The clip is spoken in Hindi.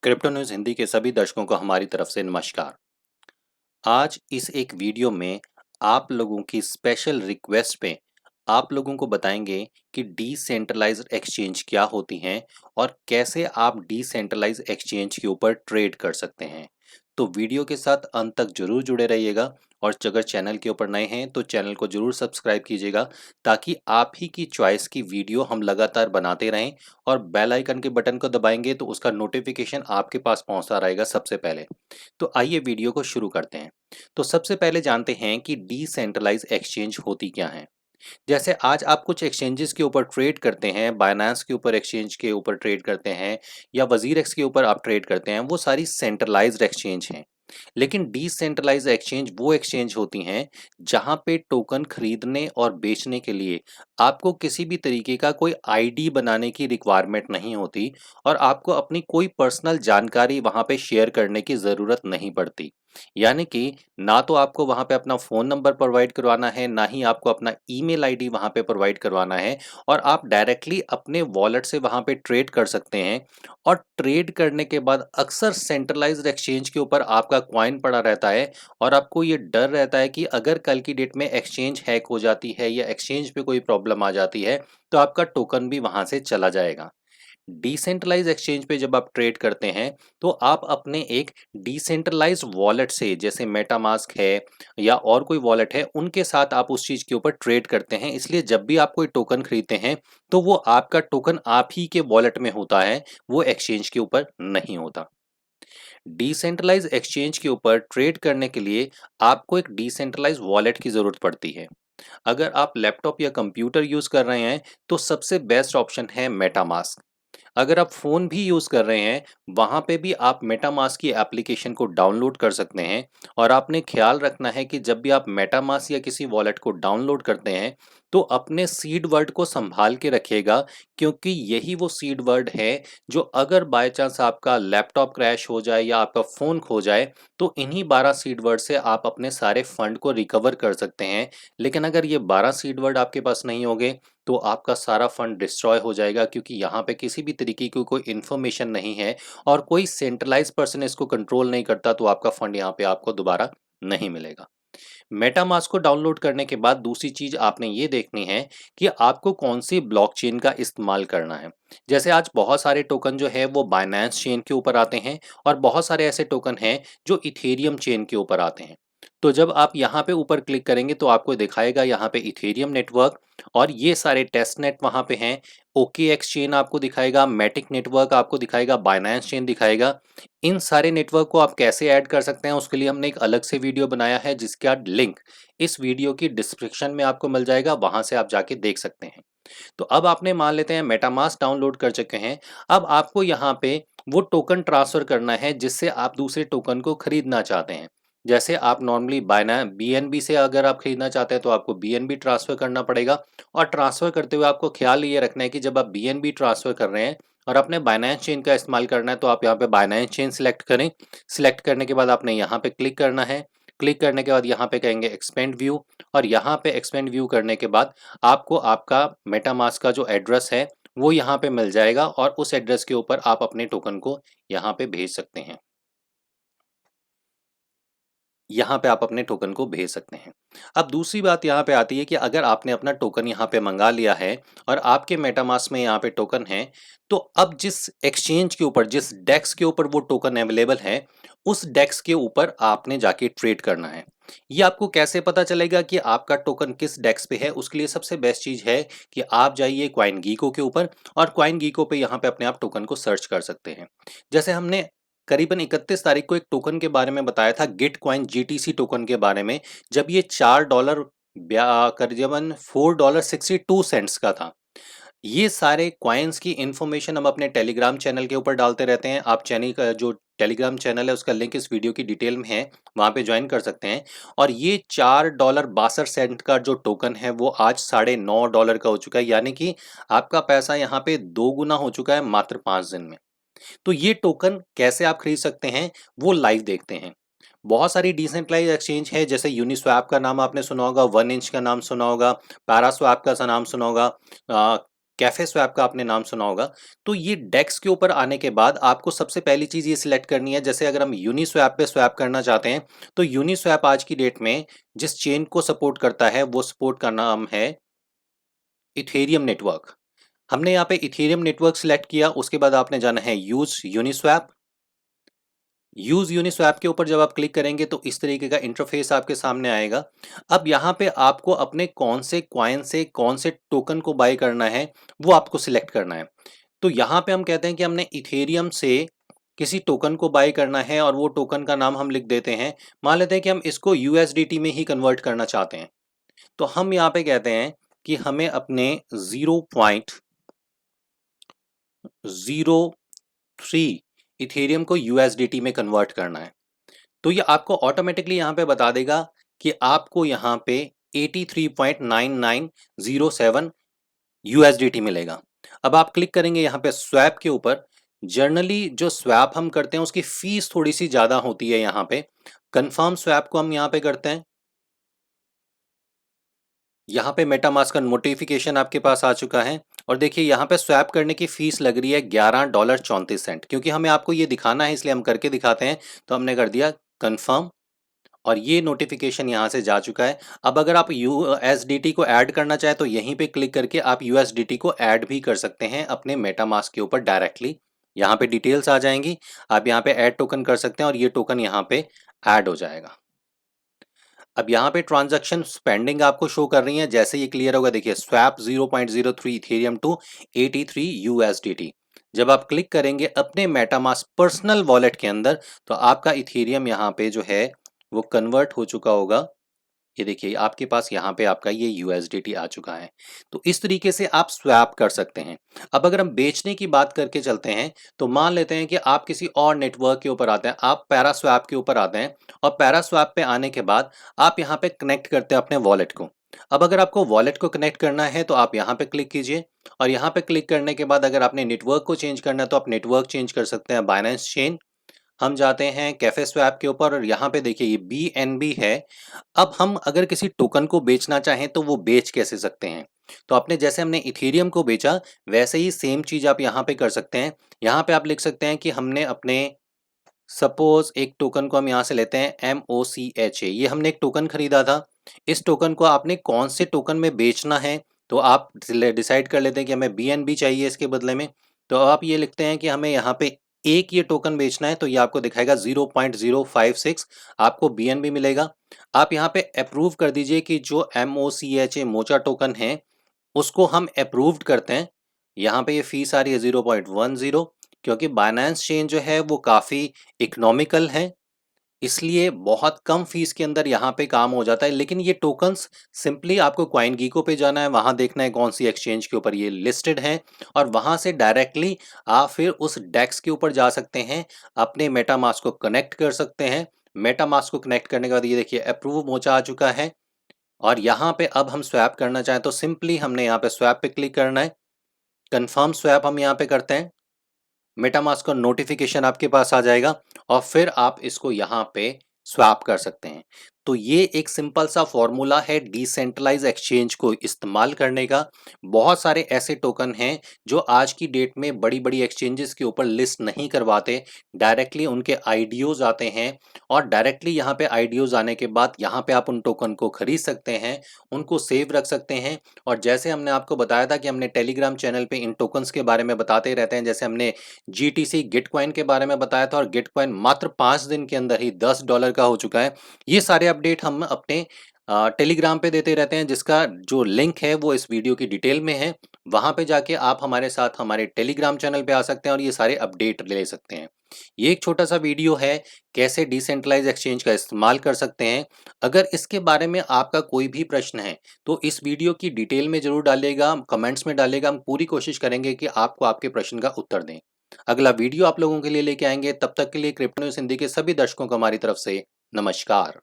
क्रिप्टो न्यूज़ हिंदी के सभी दर्शकों को हमारी तरफ से नमस्कार। आज इस एक वीडियो में आप लोगों की स्पेशल रिक्वेस्ट पे आप लोगों को बताएंगे कि डिसेंट्रलाइज्ड एक्सचेंज क्या होती हैं और कैसे आप डिसेंट्रलाइज्ड एक्सचेंज के ऊपर ट्रेड कर सकते हैं। तो वीडियो के साथ अंत तक जरूर जुड़े रहिएगा और अगर चैनल के ऊपर नए हैं तो चैनल को जरूर सब्सक्राइब कीजिएगा ताकि आप ही की चॉइस की वीडियो हम लगातार बनाते रहें और बेल आइकन के बटन को दबाएंगे तो उसका नोटिफिकेशन आपके पास पहुंचता रहेगा सबसे पहले। तो आइए वीडियो को शुरू करते हैं। तो सबसे पहले जानते हैं कि डिसेंट्रलाइज एक्सचेंज होती क्या है। जैसे आज आप कुछ एक्सचेंजेस के ऊपर ट्रेड करते हैं, बायनांस के ऊपर एक्सचेंज के ऊपर ट्रेड करते हैं या वजीरेक्स के ऊपर आप ट्रेड करते हैं, वो सारी सेंट्रलाइज्ड एक्सचेंज हैं। लेकिन डिसेंट्रलाइज्ड एक्सचेंज वो एक्सचेंज होती हैं जहां पे टोकन खरीदने और बेचने के लिए आपको किसी भी तरीके का कोई आईडी बनाने की रिक्वायरमेंट नहीं होती और आपको अपनी कोई पर्सनल जानकारी वहां पे शेयर करने की ज़रूरत नहीं पड़ती। यानी कि ना तो आपको वहां पे अपना फ़ोन नंबर प्रोवाइड करवाना है, ना ही आपको अपना ईमेल आईडी वहां पे प्रोवाइड करवाना है और आप डायरेक्टली अपने वॉलेट से वहां पे ट्रेड कर सकते हैं। और ट्रेड करने के बाद अक्सर सेंट्रलाइज्ड एक्सचेंज के ऊपर आपका कॉइन पड़ा रहता है और आपको ये डर रहता है कि अगर कल की डेट में एक्सचेंज हैक हो जाती है या एक्सचेंज पे कोई प्रॉब्लम आ जाती है तो आपका टोकन भी वहां से चला जाएगा। डिसेंट्रलाइज एक्सचेंज पे जब आप ट्रेड करते हैं तो आप अपने एक डिसेंट्रलाइज वॉलेट से, जैसे मेटामास्क है या और कोई वॉलेट है, उनके साथ आप उस चीज के ऊपर ट्रेड करते हैं। इसलिए जब भी आप कोई टोकन खरीदते हैं तो वो आपका टोकन आप ही के वॉलेट में होता है, वो एक्सचेंज के ऊपर नहीं होता। डिसेंट्रलाइज एक्सचेंज के ऊपर ट्रेड करने के लिए आपको एक डिसेंट्रलाइज वॉलेट की जरूरत पड़ती है। अगर आप लैपटॉप या कंप्यूटर यूज कर रहे हैं तो सबसे बेस्ट ऑप्शन है मेटामास्क। अगर आप फ़ोन भी यूज़ कर रहे हैं, वहाँ पे भी आप मेटामास्क की एप्लीकेशन को डाउनलोड कर सकते हैं। और आपने ख़्याल रखना है कि जब भी आप मेटामास्क या किसी वॉलेट को डाउनलोड करते हैं, तो अपने सीड वर्ड को सँभाल के रखिएगा, क्योंकि यही वो सीड वर्ड है, जो अगर बाय चांस आपका लैपटॉप क्रैश हो जाए या आपका फ़ोन खो जाए, तो इन्हीं 12 सीड वर्ड से आप अपने सारे फंड को रिकवर कर सकते हैं। लेकिन अगर ये 12 सीड वर्ड आपके पास नहीं होंगे, तो आपका सारा फंड डिस्ट्रॉय हो जाएगा, क्योंकि यहाँ पे किसी भी तरीके की कोई इन्फॉर्मेशन नहीं है और कोई सेंट्रलाइज पर्सन इसको कंट्रोल नहीं करता, तो आपका फंड यहाँ पे आपको दोबारा नहीं मिलेगा। मेटामास्क को डाउनलोड करने के बाद दूसरी चीज आपने ये देखनी है कि आपको कौन सी ब्लॉकचेन का इस्तेमाल करना है। जैसे आज बहुत सारे टोकन जो है वो बाइनेंस चेन के ऊपर आते हैं और बहुत सारे ऐसे टोकन हैं जो इथेरियम चेन के ऊपर आते हैं। तो जब आप यहाँ पे ऊपर क्लिक करेंगे तो आपको दिखाएगा यहाँ पे इथेरियम नेटवर्क और ये सारे टेस्ट नेट वहाँ पे हैं। ओके एक्स चेन आपको दिखाएगा, मैटिक नेटवर्क आपको दिखाएगा, बाइनेंस चेन दिखाएगा। इन सारे नेटवर्क को आप कैसे ऐड कर सकते हैं उसके लिए हमने एक अलग से वीडियो बनाया है, जिसका लिंक इस वीडियो की डिस्क्रिप्शन में आपको मिल जाएगा, वहां से आप जाके देख सकते हैं। तो अब आपने मान लेते हैं मेटामास्क डाउनलोड कर चुके हैं। अब आपको यहाँ पे वो टोकन ट्रांसफर करना है जिससे आप दूसरे टोकन को खरीदना चाहते हैं। जैसे आप नॉर्मली बायना बीएनबी से अगर आप खरीदना चाहते हैं तो आपको बीएनबी ट्रांसफर करना पड़ेगा। और ट्रांसफर करते हुए आपको ख्याल ये रखना है कि जब आप बीएनबी ट्रांसफर कर रहे हैं और अपने बाइनेंस चेन का इस्तेमाल करना है, तो आप यहाँ पे बाइनेंस चेन सिलेक्ट करें। सिलेक्ट करने के बाद आपने यहाँ पे क्लिक करना है। क्लिक करने के बाद यहाँ पे कहेंगे एक्सपेंड व्यू और यहाँ पे एक्सपेंड व्यू करने के बाद आपको आपका मेटामास्क का जो एड्रेस है वो यहाँ पे मिल जाएगा और उस एड्रेस के ऊपर आप अपने टोकन को यहाँ पे भेज सकते हैं। यहाँ पे आप अपने टोकन को भेज सकते हैं। अब दूसरी बात यहाँ पे आती है कि अगर आपने अपना टोकन यहाँ पे मंगा लिया है और आपके मेटामास्क में यहाँ पे टोकन है, तो अब जिस एक्सचेंज के ऊपर, जिस डेक्स के ऊपर वो टोकन अवेलेबल है, उस डेक्स के ऊपर आपने जाके ट्रेड करना है। ये आपको कैसे पता चलेगा कि आपका टोकन किस डेक्स पे है? उसके लिए सबसे बेस्ट चीज़ है कि आप जाइए कॉइन गीको के ऊपर और कॉइन गीको पे यहाँ पे अपने आप टोकन को सर्च कर सकते हैं। जैसे हमने करीबन 31 तारीख को एक टोकन के बारे में बताया था, गिटकॉइन जीटीसी टोकन के बारे में, जब ये $4 करीबन $4.62 का था। ये सारे कॉइन्स की इंफॉर्मेशन हम अपने टेलीग्राम चैनल के ऊपर डालते रहते हैं। आप चैनल का जो टेलीग्राम चैनल है उसका लिंक इस वीडियो की डिटेल में है, वहाँ पे ज्वाइन कर सकते हैं। और ये $4.62 का जो टोकन है वो आज $9.5 का हो चुका है, यानी कि आपका पैसा यहाँ पे 2 गुना हो चुका है मात्र 5 दिन में। तो ये टोकन कैसे आप खरीद सकते हैं वो लाइव देखते हैं। बहुत सारी डिसेंट्रलाइज एक्सचेंज है, जैसे यूनिस्वैप का नाम आपने सुना होगा, वन इंच का नाम सुना होगा, पैरास्वैप का नाम सुना होगा, कैफे स्वैप का आपने नाम सुना होगा। तो ये डेक्स के ऊपर आने के बाद आपको सबसे पहली चीज़ ये सिलेक्ट करनी है, जैसे अगर हम यूनिस्वैप पे स्वैप करना चाहते हैं, तो यूनिस्वैप आज की डेट में जिस चेन को सपोर्ट करता है, वो सपोर्ट का नाम है इथेरियम नेटवर्क। हमने यहाँ पे इथेरियम नेटवर्क सिलेक्ट किया, उसके बाद आपने जाना है यूज़ यूनिस्वैप। यूज़ यूनिस्वैप के ऊपर जब आप क्लिक करेंगे तो इस तरीके का इंटरफेस आपके सामने आएगा। अब यहाँ पे आपको अपने कौन से कॉइन से कौन से टोकन को बाय करना है, वो आपको सिलेक्ट करना है। तो यहाँ पे हम कहते हैं कि हमने इथेरियम से किसी टोकन को बाय करना है और वो टोकन का नाम हम लिख देते हैं। मान लेते हैं कि हम इसको यूएसडीटी में ही कन्वर्ट करना चाहते हैं। तो हम यहाँ पे कहते हैं कि हमें अपने 0.03 इथेरियम को यूएसडीटी में कन्वर्ट करना है। तो ये आपको ऑटोमेटिकली यहाँ पे बता देगा कि आपको यहाँ पे 83.9907 यूएसडीटी मिलेगा। अब आप क्लिक करेंगे यहाँ पे स्वैप के ऊपर। जनरली जो स्वैप हम करते हैं उसकी फीस थोड़ी सी ज़्यादा होती है। यहाँ पे कंफर्म स्वैप को हम यहाँ पे करते हैं। यहाँ पे मेटामास्क का नोटिफिकेशन आपके पास आ चुका है और देखिए यहाँ पे स्वैप करने की फीस लग रही है $11.34। क्योंकि हमें आपको ये दिखाना है इसलिए हम करके दिखाते हैं, तो हमने कर दिया कंफर्म और ये नोटिफिकेशन यहाँ से जा चुका है। अब अगर आप यूएसडीटी को ऐड करना चाहें तो यहीं पे क्लिक करके आप यूएसडीटी को ऐड भी कर सकते हैं अपने मेटामास्क के ऊपर डायरेक्टली। यहाँ पे डिटेल्स आ जाएंगी, आप यहाँ पे ऐड टोकन कर सकते हैं और ये टोकन यहाँ पे ऐड हो जाएगा। अब यहाँ पे ट्रांजैक्शन पेंडिंग आपको शो कर रही है। जैसे ये क्लियर होगा, देखिए स्वैप 0.03 इथेरियम टू 83 यूएसडीटी। जब आप क्लिक करेंगे अपने मेटामास्क पर्सनल वॉलेट के अंदर, तो आपका इथेरियम यहाँ पे जो है वो कन्वर्ट हो चुका होगा। ये देखिए आपके पास यहाँ पे आपका ये यूएसडीटी आ चुका है। तो इस तरीके से आप स्वैप कर सकते हैं। अब अगर हम बेचने की बात करके चलते हैं, तो मान लेते हैं कि आप किसी और नेटवर्क के ऊपर आते हैं, आप पैरास्वैप के ऊपर आते हैं और पैरास्वैप पे आने के बाद आप यहाँ पे कनेक्ट करते हैं अपने वॉलेट को। अब अगर आपको वॉलेट को कनेक्ट करना है तो आप यहाँ पे क्लिक कीजिए और यहाँ पे क्लिक करने के बाद अगर आपने नेटवर्क को चेंज करना है तो आप नेटवर्क चेंज कर सकते हैं बाइनेंस चेन। हम जाते हैं कैफे स्वैप के ऊपर और यहाँ पे देखिए ये BNB है। अब हम अगर किसी टोकन को बेचना चाहें तो वो बेच कैसे सकते हैं? तो आपने जैसे हमने इथेरियम को बेचा, वैसे ही सेम चीज़ आप यहाँ पे कर सकते हैं। यहाँ पे आप लिख सकते हैं कि हमने अपने सपोज एक टोकन को हम यहाँ से लेते हैं MOCHA, ये हमने एक टोकन खरीदा था। इस टोकन को आपने कौन से टोकन में बेचना है, तो आप डिसाइड कर लेते हैं कि हमें BNB चाहिए इसके बदले में। तो आप ये लिखते हैं कि हमें यहाँ पे एक ये टोकन बेचना है, तो ये आपको दिखाएगा 0.056 आपको BNB मिलेगा। आप यहाँ पे अप्रूव कर दीजिए कि जो MOCHA मोचा टोकन है उसको हम अप्रूव्ड करते हैं। यहाँ पे ये फीस आ रही है 0.10, क्योंकि बाइनेंस चेन जो है वो काफ़ी इकोनॉमिकल है, इसलिए बहुत कम फीस के अंदर यहाँ पे काम हो जाता है। लेकिन ये टोकन्स सिंपली आपको CoinGecko पे जाना है, वहाँ देखना है कौन सी एक्सचेंज के ऊपर ये लिस्टेड हैं और वहाँ से डायरेक्टली आप फिर उस डेक्स के ऊपर जा सकते हैं, अपने मेटामास्क को कनेक्ट कर सकते हैं। मेटामास्क को कनेक्ट करने के बाद ये देखिए अप्रूव मोचा आ चुका है और यहाँ पे अब हम स्वैप करना चाहें तो सिंपली हमने यहाँ पे स्वैप पे क्लिक करना है। कंफर्म स्वैप हम यहाँ पे करते हैं। मेटामास्क का नोटिफिकेशन आपके पास आ जाएगा और फिर आप इसको यहाँ पे स्वैप कर सकते हैं। तो ये एक सिंपल सा फॉर्मूला है डिसेंट्रलाइज एक्सचेंज को इस्तेमाल करने का। बहुत सारे ऐसे टोकन हैं जो आज की डेट में बड़ी बड़ी एक्सचेंजेस के ऊपर लिस्ट नहीं करवाते, डायरेक्टली उनके आईडीओज आते हैं और डायरेक्टली यहाँ पे आईडीओज आने के बाद यहाँ पे आप उन टोकन को खरीद सकते हैं, उनको सेव रख सकते हैं। और जैसे हमने आपको बताया था कि हमने टेलीग्राम चैनल पे इन टोकन्स के बारे में बताते रहते हैं, जैसे हमने GTC गिटकॉइन के बारे में बताया था और गिटकॉइन मात्र 5 दिन के अंदर ही $10 का हो चुका है। ये सारे अपडेट हम अपने टेलीग्राम पे देते रहते हैं, जिसका जो लिंक है वो इस वीडियो की डिटेल में है। वहाँ पे जाके आप हमारे साथ हमारे टेलीग्राम चैनल पे आ सकते हैं और ये सारे अपडेट ले सकते हैं। ये एक छोटा सा वीडियो है कैसे डिसेंट्रलाइज एक्सचेंज का इस्तेमाल कर सकते हैं। अगर इसके बारे में आपका कोई भी प्रश्न है तो इस वीडियो की डिटेल में जरूर डालिएगा, कमेंट्स में डालिएगा। हम पूरी कोशिश करेंगे कि आपको आपके प्रश्न का उत्तर दें। अगला वीडियो आप लोगों के लिए लेके आएंगे, तब तक के लिए क्रिप्टो न्यूज़ हिंदी के सभी दर्शकों को हमारी तरफ से नमस्कार।